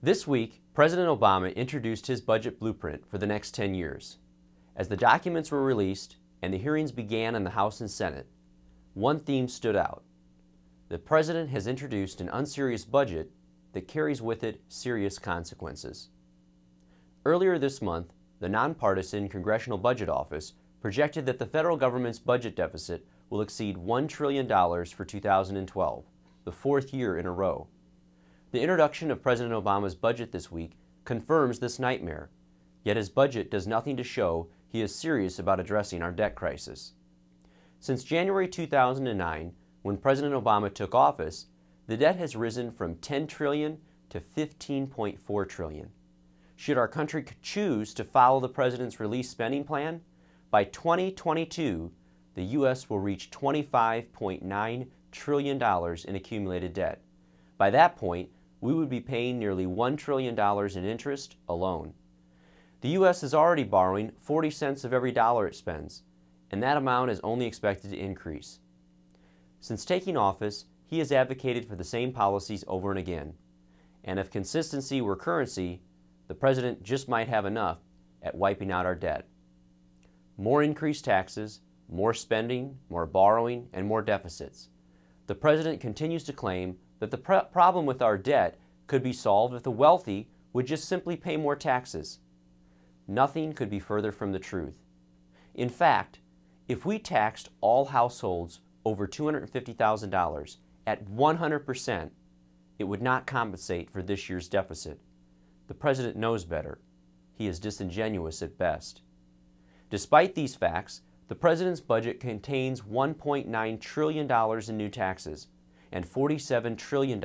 This week, President Obama introduced his budget blueprint for the next 10 years. As the documents were released and the hearings began in the House and Senate, one theme stood out. The President has introduced an unserious budget that carries with it serious consequences. Earlier this month, the nonpartisan Congressional Budget Office projected that the federal government's budget deficit will exceed $1 trillion for 2012, the fourth year in a row. The introduction of President Obama's budget this week confirms this nightmare, yet his budget does nothing to show he is serious about addressing our debt crisis. Since January 2009, when President Obama took office, the debt has risen from $10 trillion to $15.4 trillion. Should our country choose to follow the President's released spending plan, by 2022, the U.S. will reach $25.9 trillion in accumulated debt. By that point, we would be paying nearly $1 trillion in interest alone. The U.S. is already borrowing 40 cents of every dollar it spends, and that amount is only expected to increase. Since taking office, he has advocated for the same policies over and again, and if consistency were currency, the President just might have enough at wiping out our debt. More increased taxes, more spending, more borrowing, and more deficits. The President continues to claim that the problem with our debt could be solved if the wealthy would just simply pay more taxes. Nothing could be further from the truth. In fact, if we taxed all households over $250,000 at 100%, it would not compensate for this year's deficit. The President knows better. He is disingenuous at best. Despite these facts, the President's budget contains $1.9 trillion in new taxes and $47 trillion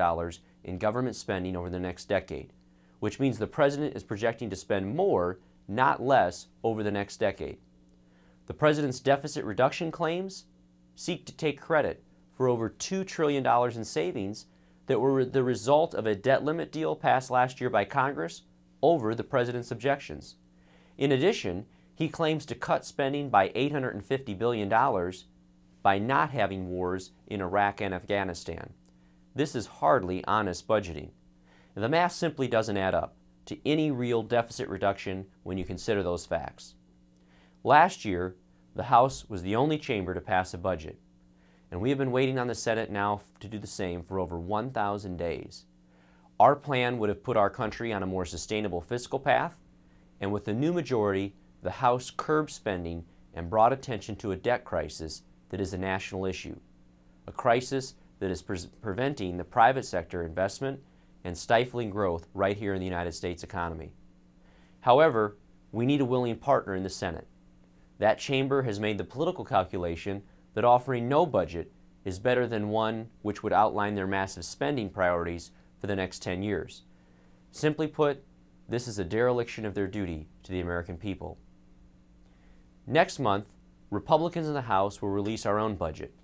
in government spending over the next decade, which means the President is projecting to spend more, not less, over the next decade. The President's deficit reduction claims seek to take credit for over $2 trillion in savings that were the result of a debt limit deal passed last year by Congress over the President's objections. In addition, he claims to cut spending by $850 billion by not having wars in Iraq and Afghanistan. This is hardly honest budgeting. The math simply doesn't add up to any real deficit reduction when you consider those facts. Last year, the House was the only chamber to pass a budget, and we have been waiting on the Senate now to do the same for over 1,000 days. Our plan would have put our country on a more sustainable fiscal path, and with the new majority, the House curbed spending and brought attention to a debt crisis that is a national issue, a crisis that is preventing the private sector investment and stifling growth right here in the United States economy. However, we need a willing partner in the Senate. That chamber has made the political calculation that offering no budget is better than one which would outline their massive spending priorities for the next 10 years. Simply put, this is a dereliction of their duty to the American people. Next month, Republicans in the House will release our own budget.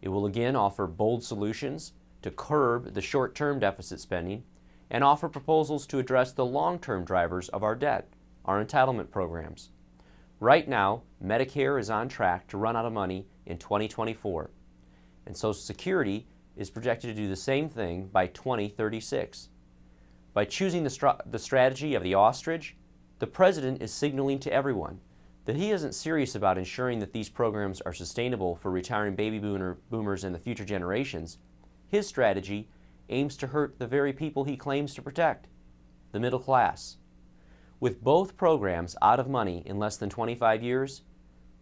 It will again offer bold solutions to curb the short-term deficit spending and offer proposals to address the long-term drivers of our debt, our entitlement programs. Right now, Medicare is on track to run out of money in 2024, and Social Security is projected to do the same thing by 2036. By choosing the strategy of the ostrich, the President is signaling to everyone that he isn't serious about ensuring that these programs are sustainable for retiring baby boomers and the future generations. His strategy aims to hurt the very people he claims to protect, the middle class. With both programs out of money in less than 25 years,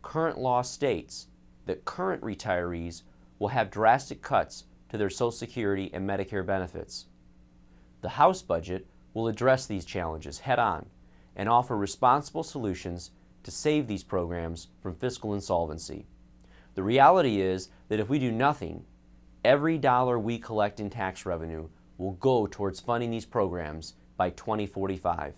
current law states that current retirees will have drastic cuts to their Social Security and Medicare benefits. The House budget will address these challenges head-on and offer responsible solutions to save these programs from fiscal insolvency. The reality is that if we do nothing, every dollar we collect in tax revenue will go towards funding these programs by 2045.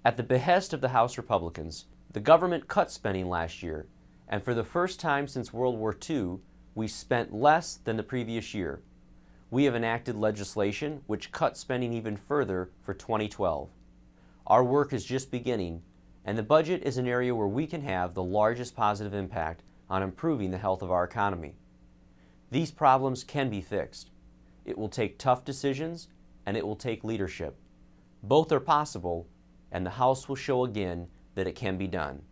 At the behest of the House Republicans, the government cut spending last year, and for the first time since World War II, we spent less than the previous year. We have enacted legislation which cut spending even further for 2012. Our work is just beginning, and the budget is an area where we can have the largest positive impact on improving the health of our economy. These problems can be fixed. It will take tough decisions, and it will take leadership. Both are possible, and the House will show again that it can be done.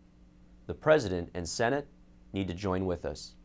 The President and Senate need to join with us.